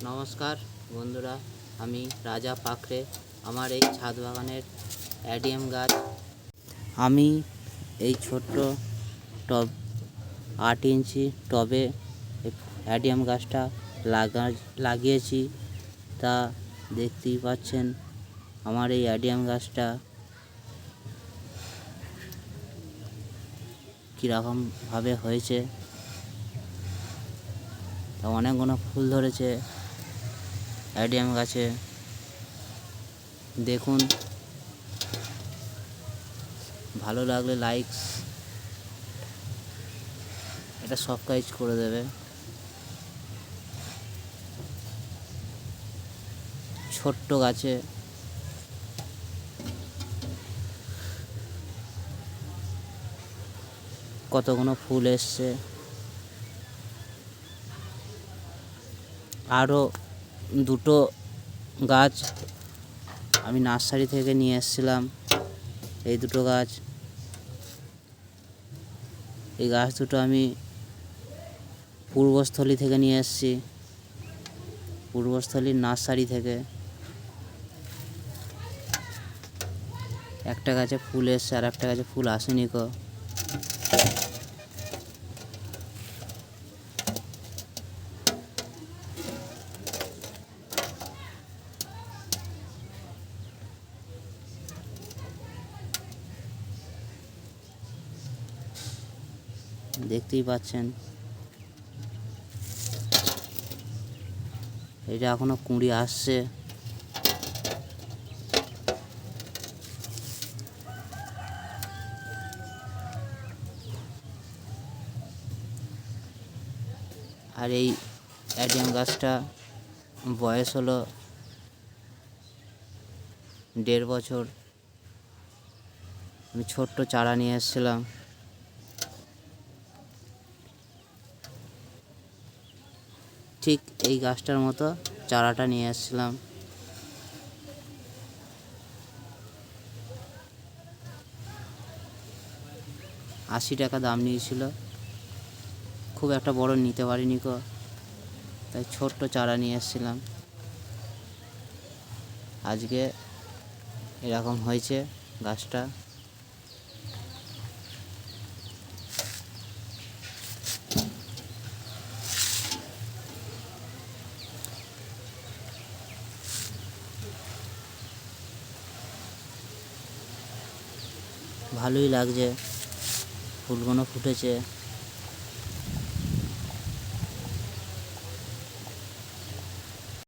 নমস্কার বন্ধুরা, আমি রাজা পাখরে। আমার এই ছাদ বাগানের অ্যাডিয়াম গাছ, আমি এই ছোট্ট টব 8 ইঞ্চি টবে অ্যাডিয়াম গাছটা লাগিয়েছি। তা দেখতেই পাচ্ছেন আমার এই অ্যাডিয়াম গাছটা কীরকমভাবে হয়েছে। তা অনেকগুলো ফুল ধরেছে অ্যাডিয়াম গাছে, দেখুন। ভালো লাগলে লাইকস এটা সাবস্ক্রাইব করে দেবে। ছোট্ট গাছে কতগুলো ফুল এসছে। আরও দুটো গাছ আমি নার্সারি থেকে নিয়ে এসেছিলাম। এই দুটো গাছ, এই গাছ দুটো আমি পূর্বস্থলী থেকে নিয়ে এসেছি, পূর্বস্থলীর নার্সারি থেকে। একটা গাছে ফুল এসছে আর একটা গাছে ফুল আসেনি কো। দেখতেই পাচ্ছেন এটা এখনো কুঁড়ি আসছে। আর এই অ্যাডিয়াম গাছটা বয়স হলো 1.5 বছর। আমি ছোট্ট চারা নিয়ে এসেছিলাম। ঠিক এই গাছটার মতো চারাটা নিয়ে এসেছিলাম। $80 দাম নিয়েছিল, খুব একটা বড় নিতে পারিনি কো, তাই ছোট্ট চারা নিয়ে এসেছিলাম। আজকে এরকম হয়েছে গাছটা। ভালোই লাগছে, ফুলগুলো ফুটেছে।